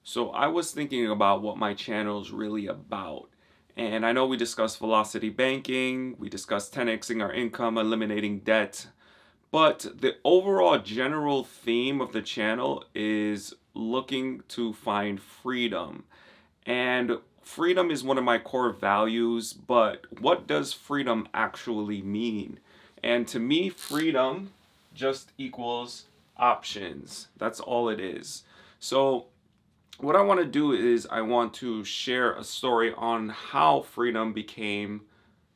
So I was thinking about what my channel is really about. And I know we discussed velocity banking, we discussed 10xing our income, eliminating debt. But the overall general theme of the channel is looking to find freedom. And freedom is one of my core values, but what does freedom actually mean? And to me, freedom just equals options. That's all it is. So what I want to do is I want to share a story on how freedom became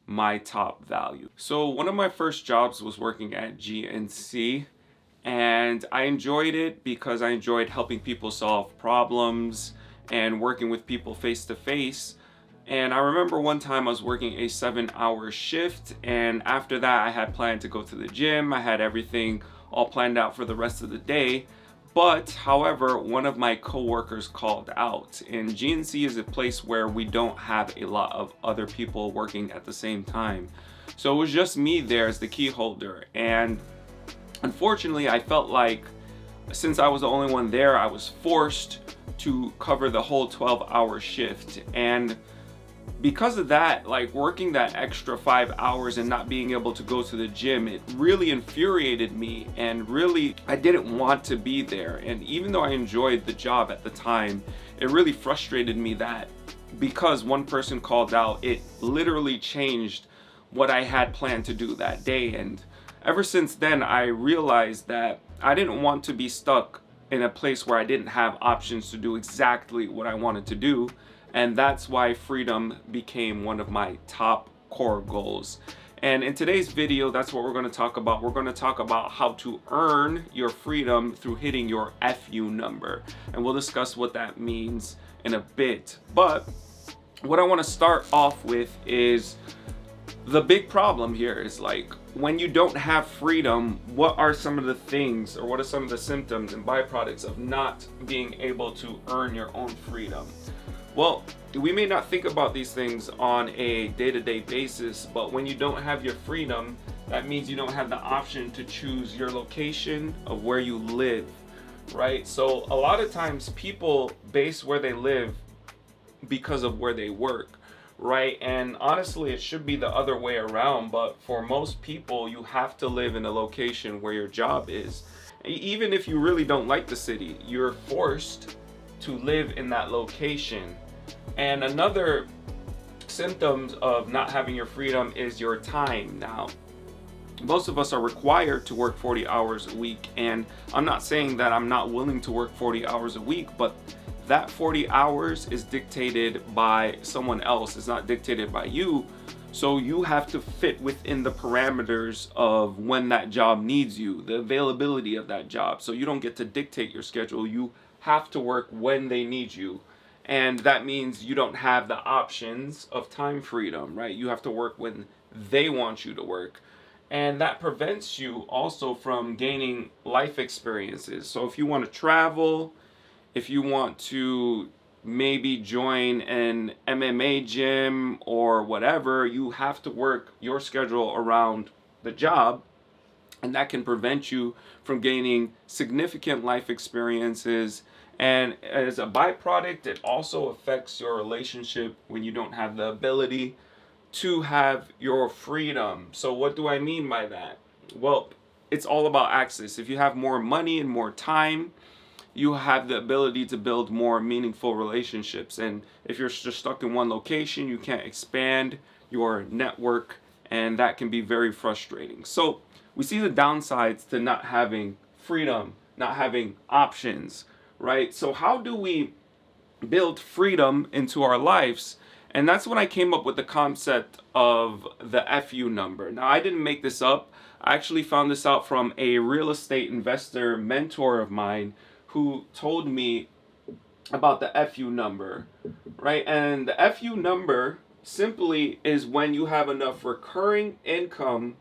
my top value. So one of my first jobs was working at GNC, and I enjoyed it because I enjoyed helping people solve problems and working with people face to face. And I remember one time I was working a 7-hour shift, and after that I had planned to go to the gym. I had everything all planned out for the rest of the day. But however, one of my coworkers called out, and GNC is a place where we don't have a lot of other people working at the same time. So it was just me there as the key holder. And unfortunately, I felt like since I was the only one there, I was forced to cover the whole 12-hour shift. And because of that, like working that extra 5 hours and not being able to go to the gym, it really infuriated me, and really I didn't want to be there. And even though I enjoyed the job at the time, it really frustrated me that because one person called out, it literally changed what I had planned to do that day. And ever since then, I realized that I didn't want to be stuck in a place where I didn't have options to do exactly what I wanted to do. And that's why freedom became one of my top core goals. And in today's video, that's what we're going to talk about. We're going to talk about how to earn your freedom through hitting your F.U number. And we'll discuss what that means in a bit. But what I want to start off with is the big problem here is, like, when you don't have freedom, what are some of the things, or what are some of the symptoms and byproducts of not being able to earn your own freedom? Well, we may not think about these things on a day-to-day basis, but when you don't have your freedom, that means you don't have the option to choose your location of where you live, right? So a lot of times people base where they live because of where they work, right? And honestly, it should be the other way around, but for most people, you have to live in a location where your job is. Even if you really don't like the city, you're forced to live in that location. And another symptom of not having your freedom is your time. Now, most of us are required to work 40 hours a week, and I'm not saying that I'm not willing to work 40 hours a week, but that 40 hours is dictated by someone else. It's not dictated by you. So you have to fit within the parameters of when that job needs you, the availability of that job. So you don't get to dictate your schedule. You have to work when they need you. And that means you don't have the options of time freedom, right? You have to work when they want you to work. And that prevents you also from gaining life experiences. So if you want to travel, if you want to maybe join an MMA gym or whatever, you have to work your schedule around the job. And that can prevent you from gaining significant life experiences. And as a byproduct, it also affects your relationship when you don't have the ability to have your freedom. So what do I mean by that? Well, it's all about access. If you have more money and more time, you have the ability to build more meaningful relationships. And if you're just stuck in one location, you can't expand your network, and that can be very frustrating. So we see the downsides to not having freedom, not having options, right? So how do we build freedom into our lives? And that's when I came up with the concept of the F.U number. Now, I didn't make this up. I actually found this out from a real estate investor mentor of mine who told me about the F.U number, right? And the F.U number simply is when you have enough recurring income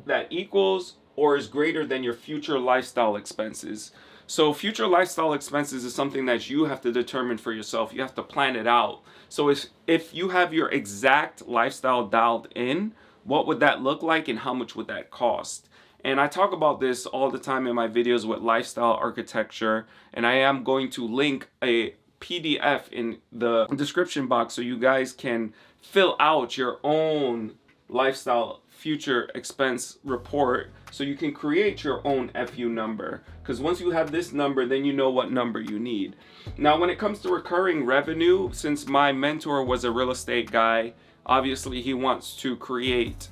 that equals or is greater than your future lifestyle expenses. So future lifestyle expenses is something that you have to determine for yourself. You have to plan it out. So if you have your exact lifestyle dialed in, what would that look like and how much would that cost? And I talk about this all the time in my videos with lifestyle architecture, and I am going to link a PDF in the description box so you guys can fill out your own lifestyle future expense report so you can create your own FU number. Because once you have this number, then you know what number you need. Now, when it comes to recurring revenue, since my mentor was a real estate guy, obviously he wants to create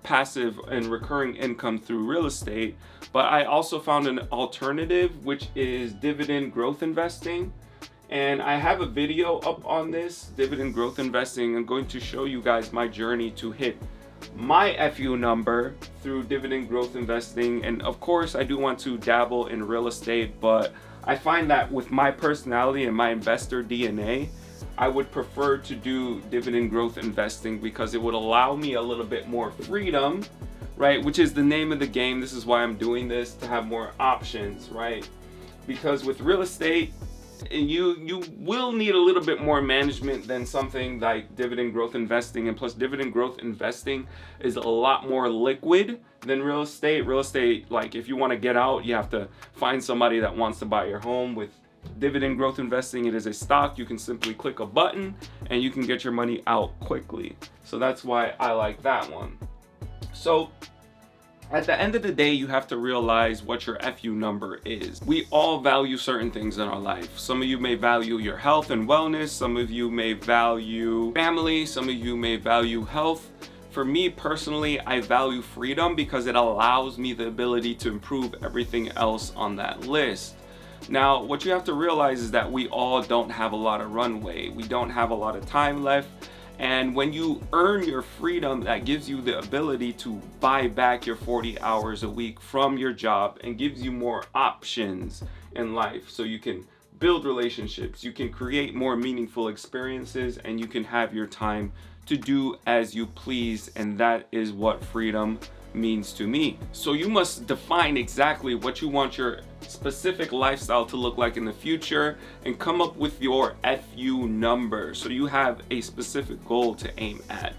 passive and recurring income through real estate. But I also found an alternative, which is dividend growth investing. And I have a video up on this, dividend growth investing. I'm going to show you guys my journey to hit my FU number through dividend growth investing. And of course, I do want to dabble in real estate, but I find that with my personality and my investor DNA, I would prefer to do dividend growth investing because it would allow me a little bit more freedom, right? Which is the name of the game. This is why I'm doing this, to have more options, right? Because with real estate, you will need a little bit more management than something like dividend growth investing. And plus, dividend growth investing is a lot more liquid than real estate. Real estate, like if you want to get out, you have to find somebody that wants to buy your home. With dividend growth investing, it is a stock. You can simply click a button and you can get your money out quickly. So that's why I like that one. So at the end of the day, you have to realize what your FU number is. We all value certain things in our life. Some of you may value your health and wellness. Some of you may value family. Some of you may value health. For me personally, I value freedom because it allows me the ability to improve everything else on that list. Now, what you have to realize is that we all don't have a lot of runway. We don't have a lot of time left. And when you earn your freedom, that gives you the ability to buy back your 40 hours a week from your job and gives you more options in life. So you can build relationships, you can create more meaningful experiences, and you can have your time to do as you please. And that is what freedom means to me. So you must define exactly what you want your specific lifestyle to look like in the future and come up with your FU number so you have a specific goal to aim at.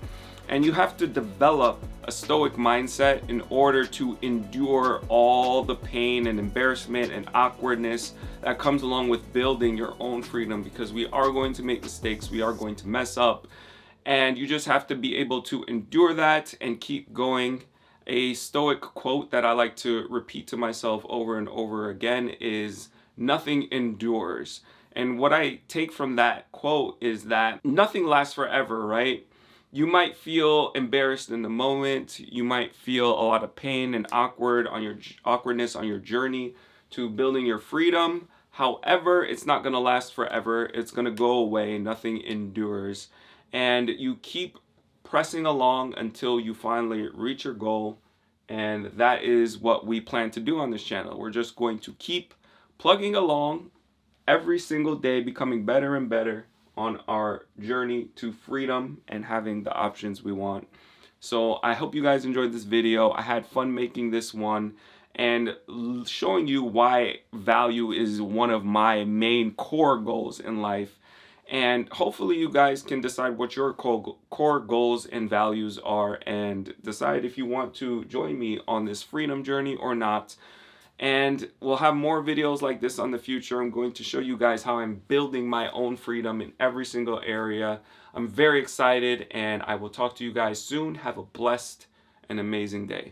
And you have to develop a stoic mindset in order to endure all the pain and embarrassment and awkwardness that comes along with building your own freedom, because we are going to make mistakes, we are going to mess up, and you just have to be able to endure that and keep going. A Stoic quote that I like to repeat to myself over and over again is nothing endures. And what I take from that quote is that nothing lasts forever, right? You might feel embarrassed in the moment. You might feel a lot of pain and awkwardness on your journey to building your freedom. However, it's not going to last forever. It's going to go away. Nothing endures. And you keep pressing along until you finally reach your goal. And that is what we plan to do on this channel. We're just going to keep plugging along every single day, becoming better and better on our journey to freedom and having the options we want. So I hope you guys enjoyed this video. I had fun making this one and showing you why value is one of my main core goals in life. And hopefully you guys can decide what your core goals and values are and decide if you want to join me on this freedom journey or not. And we'll have more videos like this on the future. I'm going to show you guys how I'm building my own freedom in every single area. I'm very excited, and I will talk to you guys soon. Have a blessed and amazing day.